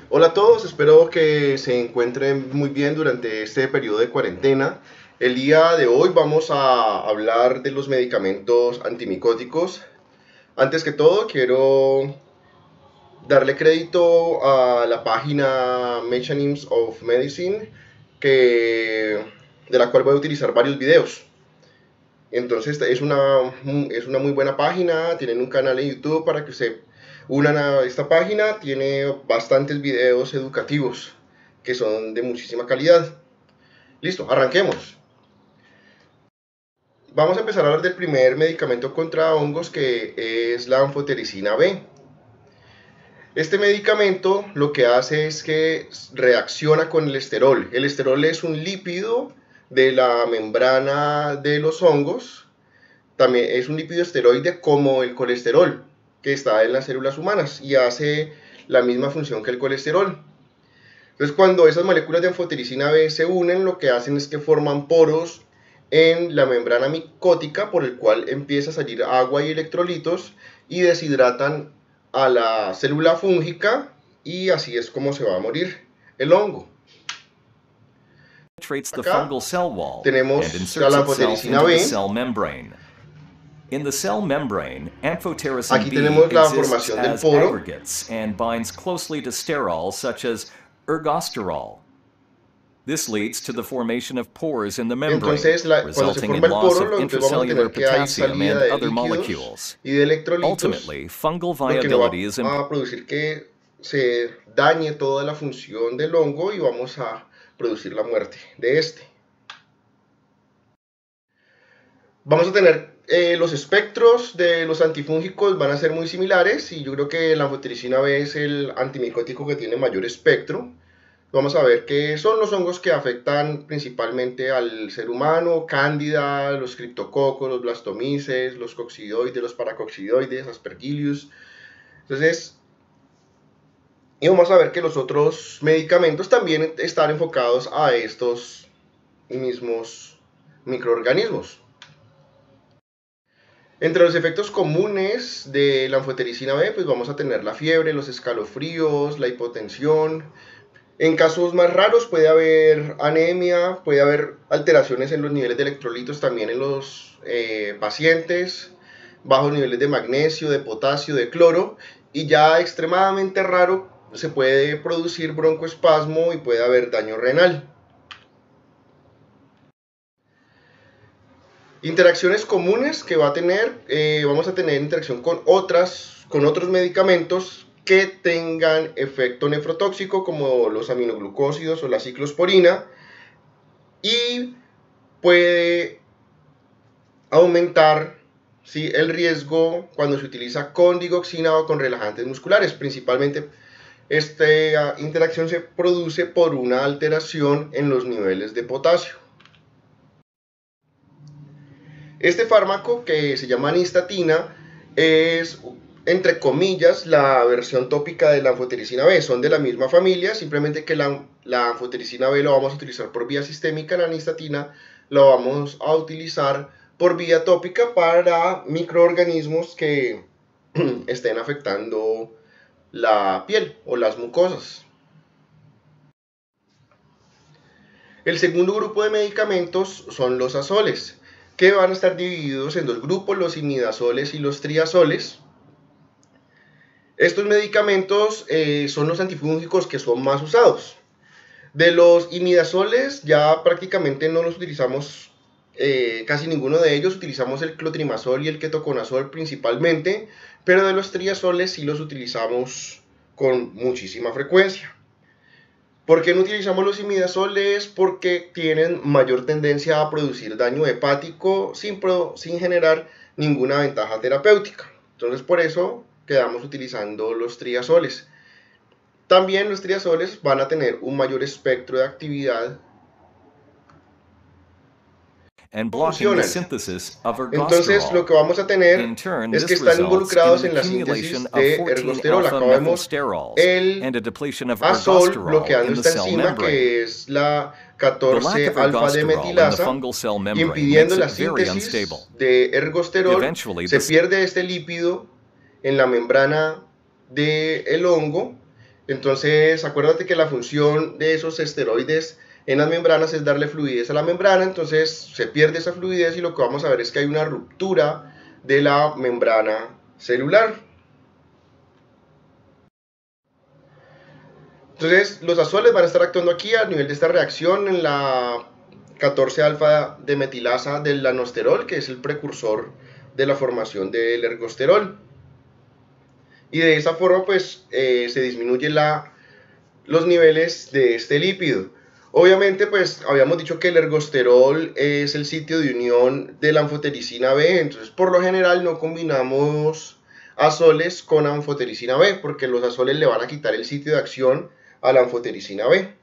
Hola a todos, espero que se encuentren muy bien durante este periodo de cuarentena. El día de hoy vamos a hablar de los medicamentos antimicóticos. Antes que todo, quiero darle crédito a la página Mechanisms of Medicine, de la cual voy a utilizar varios videos. Entonces es una muy buena página, tienen un canal en YouTube para que se unan a esta página, tiene bastantes videos educativos que son de muchísima calidad. Listo, arranquemos. Vamos a empezar a hablar del primer medicamento contra hongos, que es la anfotericina B. Este medicamento lo que hace es que reacciona con el esterol. El esterol es un lípido de la membrana de los hongos. También es un lípido esteroide como el colesterol, que está en las células humanas y hace la misma función que el colesterol. Entonces, cuando esas moléculas de anfotericina B se unen, lo que hacen es que forman poros en la membrana micótica, por el cual empieza a salir agua y electrolitos y deshidratan a la célula fúngica, y así es como se va a morir el hongo. Acá tenemos a la anfotericina B. In the cell membrane, amphotericin Aquí B tenemos la exists formación del as poro. aggregates and binds closely to sterols such as ergosterol. This leads to the formation of pores in the membrane, Entonces, cuando se resulting in forma el loss poro, of entonces vamos a tener intracellular que hay potassium salida and de other líquidos molecules. y de electrolitos, Ultimately, fungal lo que no va viability is a producir que se dañe toda la función del hongo y vamos a producir la muerte de este. Vamos a tener los espectros de los antifúngicos van a ser muy similares, y yo creo que la anfotericina B es el antimicótico que tiene mayor espectro. Vamos a ver qué son los hongos que afectan principalmente al ser humano: cándida, los criptococos, los blastomices, los coccidioides, los paracoccidioides, aspergillus. Entonces, y vamos a ver que los otros medicamentos también están enfocados a estos mismos microorganismos. Entre los efectos comunes de la anfotericina B, pues vamos a tener la fiebre, los escalofríos, la hipotensión. En casos más raros puede haber anemia, puede haber alteraciones en los niveles de electrolitos también en los pacientes, bajos niveles de magnesio, de potasio, de cloro, y ya extremadamente raro se puede producir broncoespasmo y puede haber daño renal. Interacciones comunes que va a tener, vamos a tener interacción con otros medicamentos que tengan efecto nefrotóxico, como los aminoglucósidos o la ciclosporina, y puede aumentar, ¿sí?, el riesgo cuando se utiliza con digoxina o con relajantes musculares. Principalmente esta interacción se produce por una alteración en los niveles de potasio. Este fármaco, que se llama nystatina, es, entre comillas, la versión tópica de la anfotericina B. Son de la misma familia, simplemente que la anfotericina B lo vamos a utilizar por vía sistémica, la nystatina lo vamos a utilizar por vía tópica para microorganismos que estén afectando la piel o las mucosas. El segundo grupo de medicamentos son los azoles, que van a estar divididos en dos grupos: los imidazoles y los triazoles. Estos medicamentos son los antifúngicos que son más usados. De los imidazoles ya prácticamente no los utilizamos, casi ninguno de ellos. Utilizamos el clotrimazol y el ketoconazol principalmente, pero de los triazoles sí los utilizamos con muchísima frecuencia. ¿Por qué no utilizamos los imidazoles? Porque tienen mayor tendencia a producir daño hepático sin generar ninguna ventaja terapéutica. Entonces, por eso quedamos utilizando los triazoles. También los triazoles van a tener un mayor espectro de actividad. Entonces, lo que vamos a tener es que están involucrados en la síntesis de ergosterol. Acá vemos el azol bloqueando esta enzima, que es la 14-alfa-D-metilasa, impidiendo la síntesis de ergosterol. Se pierde este lípido en la membrana del hongo Entonces, acuérdate que la función de esos esteroides en las membranas es darle fluidez a la membrana, entonces se pierde esa fluidez y lo que vamos a ver es que hay una ruptura de la membrana celular. Entonces, los azoles van a estar actuando aquí a nivel de esta reacción en la 14-alfa de metilasa del lanosterol, que es el precursor de la formación del ergosterol. Y de esa forma, pues, se disminuyen los niveles de este lípido. Obviamente, pues, habíamos dicho que el ergosterol es el sitio de unión de la anfotericina B, entonces, por lo general, no combinamos azoles con anfotericina B, porque los azoles le van a quitar el sitio de acción a la anfotericina B.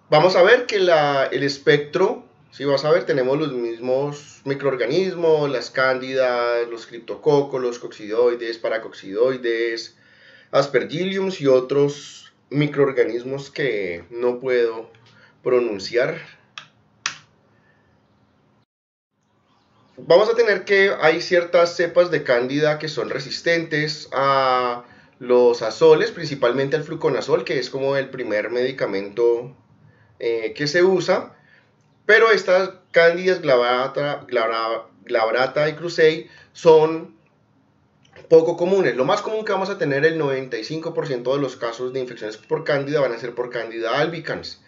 Vamos a ver que el espectro, si vas a ver, tenemos los mismos microorganismos, las cándidas, los criptococos, los coccidioides, paracoccidioides, aspergilliums y otros microorganismos que no puedo pronunciar. Vamos a tener que hay ciertas cepas de cándida que son resistentes a los azoles, principalmente al fluconazol, que es como el primer medicamento que se usa, pero estas cándidas glabrata y crusei son poco comunes. Lo más común que vamos a tener, el 95% de los casos de infecciones por cándida van a ser por cándida albicans,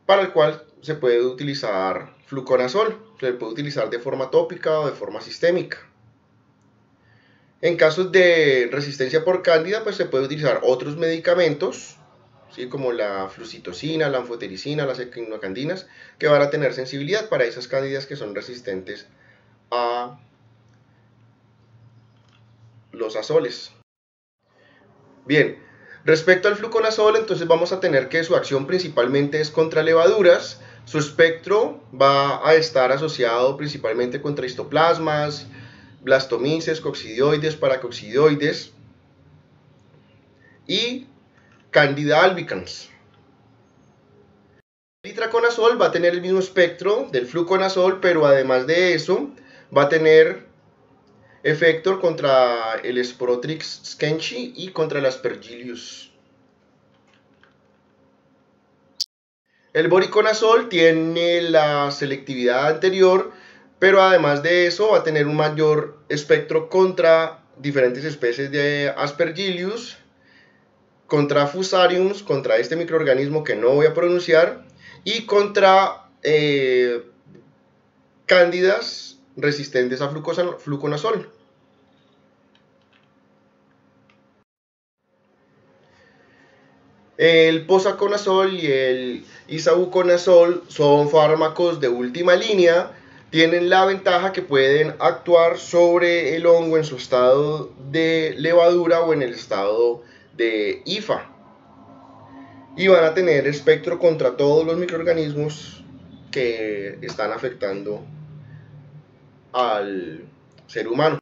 para el cual se puede utilizar fluconazol, se puede utilizar de forma tópica o de forma sistémica. En casos de resistencia por cándida, pues se puede utilizar otros medicamentos, ¿sí? Como la flucitocina, la anfotericina, las equinocandinas, que van a tener sensibilidad para esas cándidas que son resistentes a los azoles. Bien, respecto al fluconazol, entonces vamos a tener que su acción principalmente es contra levaduras. Su espectro va a estar asociado principalmente contra histoplasmas, blastomices, coccidioides, paracoccidioides y Candida albicans. El itraconazol va a tener el mismo espectro del fluconazol, pero además de eso va a tener efecto contra el Sporotrix schenckii y contra el Aspergillus. El voriconazol tiene la selectividad anterior, pero además de eso va a tener un mayor espectro contra diferentes especies de Aspergillus, contra Fusariums, contra este microorganismo que no voy a pronunciar, y contra cándidas resistentes a fluconazol. El posaconazol y el isavuconazol son fármacos de última línea. Tienen la ventaja que pueden actuar sobre el hongo en su estado de levadura o en el estado de IFA. Y van a tener espectro contra todos los microorganismos que están afectando al ser humano.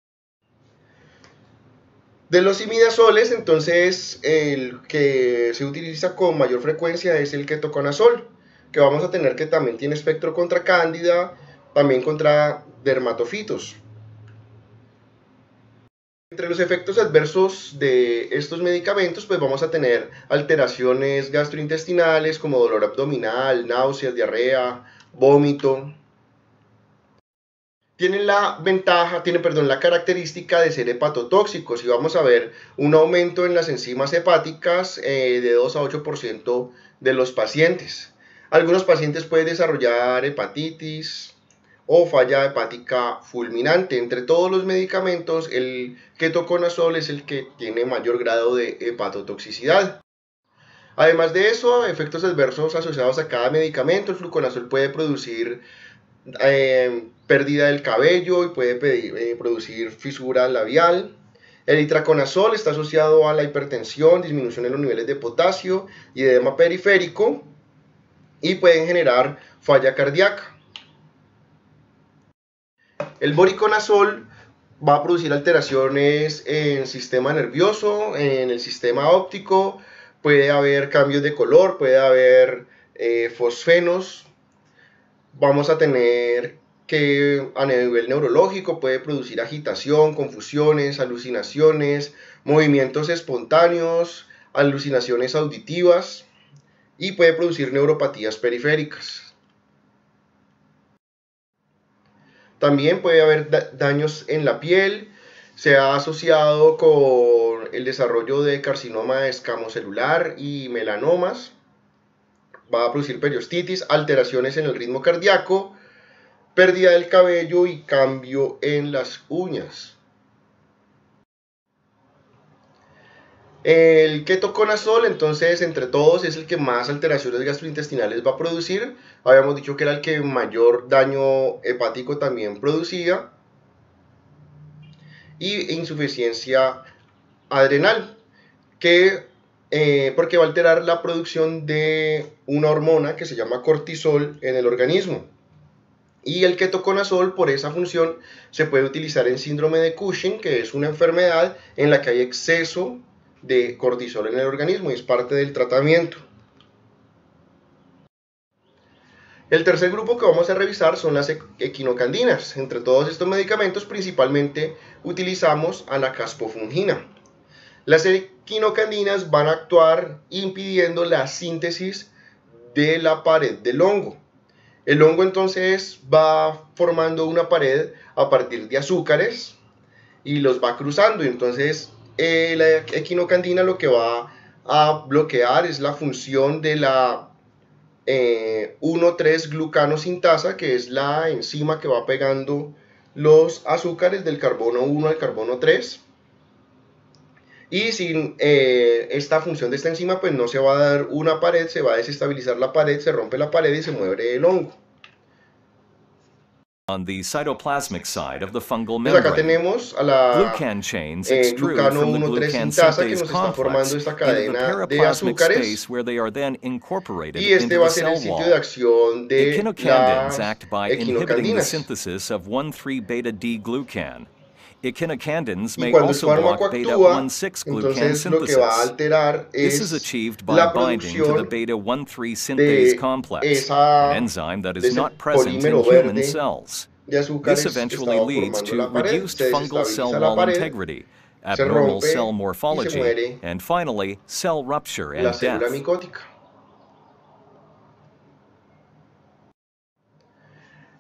De los imidazoles, entonces, el que se utiliza con mayor frecuencia es el ketoconazol, que vamos a tener que también tiene espectro contra cándida, también contra dermatofitos. Entre los efectos adversos de estos medicamentos, pues vamos a tener alteraciones gastrointestinales como dolor abdominal, náuseas, diarrea, vómito. Tienen la característica de ser hepatotóxicos y vamos a ver un aumento en las enzimas hepáticas de 2 a 8% de los pacientes. Algunos pacientes pueden desarrollar hepatitis o falla hepática fulminante. Entre todos los medicamentos, el ketoconazol es el que tiene mayor grado de hepatotoxicidad. Además de eso, efectos adversos asociados a cada medicamento. El fluconazol puede producir pérdida del cabello y puede producir fisura labial. El itraconazol está asociado a la hipertensión, disminución en los niveles de potasio y edema periférico y pueden generar falla cardíaca. El voriconazol va a producir alteraciones en el sistema nervioso, en el sistema óptico, puede haber cambios de color, puede haber fosfenos. Vamos a tener que a nivel neurológico puede producir agitación, confusiones, alucinaciones, movimientos espontáneos, alucinaciones auditivas y puede producir neuropatías periféricas. También puede haber daños en la piel. Se ha asociado con el desarrollo de carcinoma escamocelular y melanomas. Va a producir periostitis, alteraciones en el ritmo cardíaco, pérdida del cabello y cambio en las uñas. El ketoconazol, entonces, entre todos es el que más alteraciones gastrointestinales va a producir. Habíamos dicho que era el que mayor daño hepático también producía. Y insuficiencia adrenal, porque va a alterar la producción de una hormona que se llama cortisol en el organismo. Y el ketoconazol, por esa función, se puede utilizar en síndrome de Cushing, que es una enfermedad en la que hay exceso de cortisol en el organismo y es parte del tratamiento. El tercer grupo que vamos a revisar son las equinocandinas. Entre todos estos medicamentos principalmente utilizamos a la caspofungina. Las equinocandinas van a actuar impidiendo la síntesis de la pared del hongo. El hongo entonces va formando una pared a partir de azúcares y los va cruzando, y entonces la equinocandina lo que va a bloquear es la función de la 1,3-glucanosintasa, que es la enzima que va pegando los azúcares del carbono 1 al carbono 3. Y sin esta función de esta enzima, pues no se va a dar una pared, se va a desestabilizar la pared, se rompe la pared y se muere el hongo. On the cytoplasmic side of the fungal Pues acá membrane, tenemos a la glucan chains extrude glucano from the 1,3 glucan sintasa que synthase nos está formando complex esta into the cadena de periplasmic azúcares, space where they are then incorporated y este into va a the ser cell el sitio wall. de acción de Echinocandins las act by inhibiting the equinocandinas. synthesis of 1,3-beta-D-glucan. Echinocandins Y may cuando el also fármaco block actúa, beta-1,6-glucan entonces lo que va a synthesis. alterar This is es achieved by la binding to the producción beta-1,3 synthase de complex, an enzyme that de is ese not present in polímero human verde cells. de This azúcares que eventually estaba leads formando to la pared, reduced se fungal cell desestabiliza la wall pared, integrity, se abnormal rompe cell y se morphology, muere and finally, cell rupture la and célula death. micótica.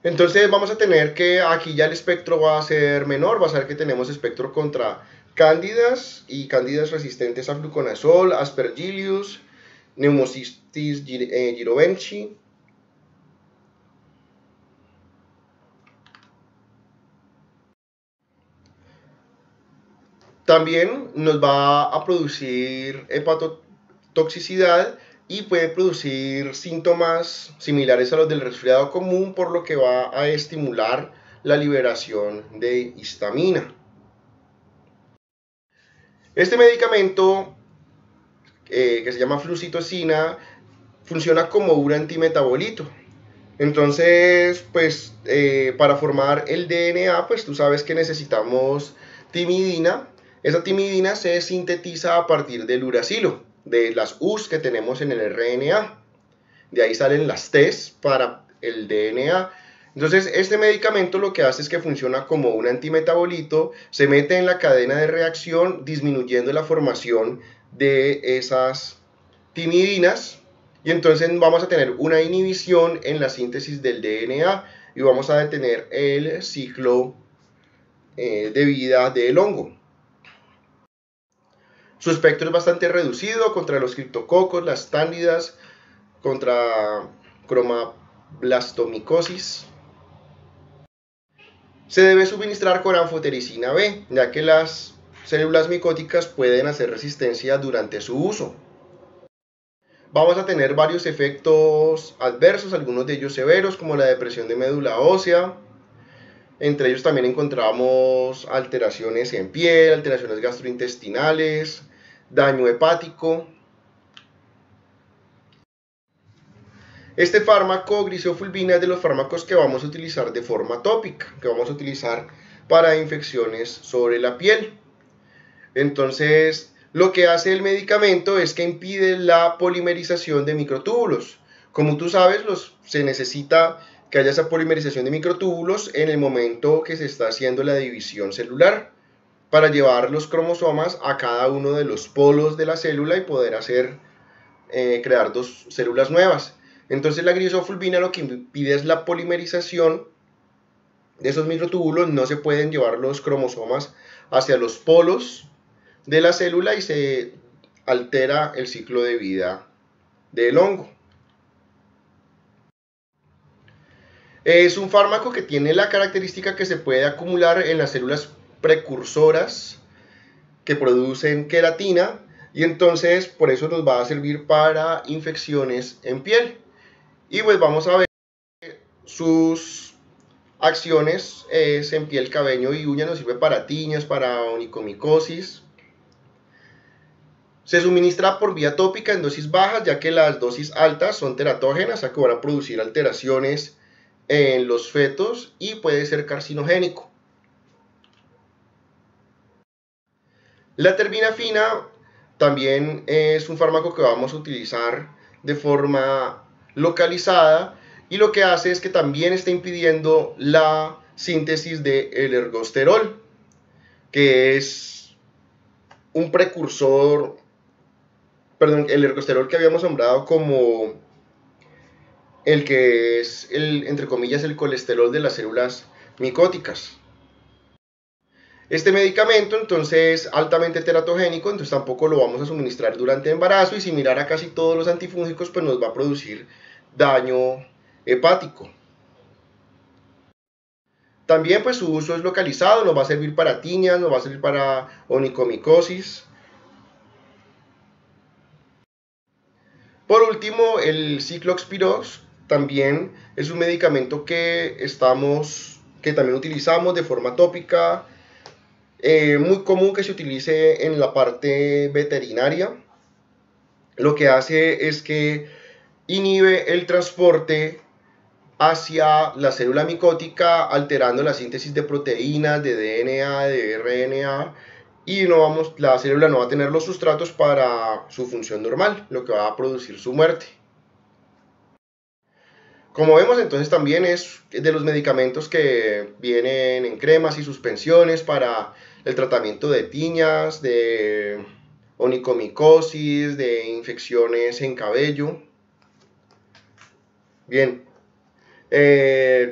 Entonces vamos a tener que aquí ya el espectro va a ser menor, va a ser que tenemos espectro contra cándidas y cándidas resistentes a fluconazol, aspergillus, pneumocystis girovenchi. También nos va a producir hepatotoxicidad y puede producir síntomas similares a los del resfriado común, por lo que va a estimular la liberación de histamina. Este medicamento, que se llama flucitosina, funciona como un antimetabolito. Entonces, pues, para formar el DNA, pues tú sabes que necesitamos timidina. Esa timidina se sintetiza a partir del uracilo, de las U's que tenemos en el RNA. De ahí salen las T's para el DNA. Entonces, este medicamento lo que hace es que funciona como un antimetabolito, se mete en la cadena de reacción, disminuyendo la formación de esas timidinas, y entonces vamos a tener una inhibición en la síntesis del DNA y vamos a detener el ciclo de vida del hongo. Su espectro es bastante reducido contra los criptococos, las cándidas, contra cromablastomicosis. Se debe suministrar con anfotericina B, ya que las células micóticas pueden hacer resistencia durante su uso. Vamos a tener varios efectos adversos, algunos de ellos severos, como la depresión de médula ósea. Entre ellos también encontramos alteraciones en piel, alteraciones gastrointestinales, daño hepático. Este fármaco, griseofulvina, es de los fármacos que vamos a utilizar de forma tópica, que vamos a utilizar para infecciones sobre la piel. Entonces, lo que hace el medicamento es que impide la polimerización de microtúbulos. Como tú sabes, se necesita que haya esa polimerización de microtúbulos en el momento que se está haciendo la división celular, para llevar los cromosomas a cada uno de los polos de la célula y poder crear dos células nuevas. Entonces la grisofulvina lo que impide es la polimerización de esos microtúbulos. No se pueden llevar los cromosomas hacia los polos de la célula y se altera el ciclo de vida del hongo. Es un fármaco que tiene la característica que se puede acumular en las células precursoras que producen queratina, y entonces por eso nos va a servir para infecciones en piel. Y pues vamos a ver sus acciones. En piel, cabello y uña. Nos sirve para tiñas, para onicomicosis. Se suministra por vía tópica en dosis bajas, ya que las dosis altas son teratógenas, o sea que van a producir alteraciones en los fetos y puede ser carcinogénico. La terbinafina también es un fármaco que vamos a utilizar de forma localizada, y lo que hace es que también está impidiendo la síntesis del ergosterol, que es un precursor, el ergosterol que habíamos nombrado como el que es, entre comillas, el colesterol de las células micóticas. Este medicamento entonces es altamente teratogénico, entonces tampoco lo vamos a suministrar durante el embarazo, y similar a casi todos los antifúngicos, pues nos va a producir daño hepático. También pues su uso es localizado, nos va a servir para tiñas, nos va a servir para onicomicosis. Por último, el ciclospirox también es un medicamento que también utilizamos de forma tópica. Muy común que se utilice en la parte veterinaria. Lo que hace es que inhibe el transporte hacia la célula micótica, alterando la síntesis de proteínas, de DNA, de RNA, y la célula no va a tener los sustratos para su función normal, lo que va a producir su muerte. Como vemos, entonces también es de los medicamentos que vienen en cremas y suspensiones para el tratamiento de tiñas, de onicomicosis, de infecciones en cabello. Bien,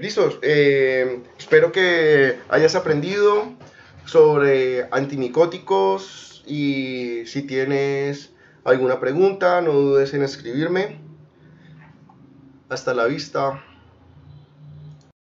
listos. Espero que hayas aprendido sobre antimicóticos, y si tienes alguna pregunta, no dudes en escribirme. Hasta la vista.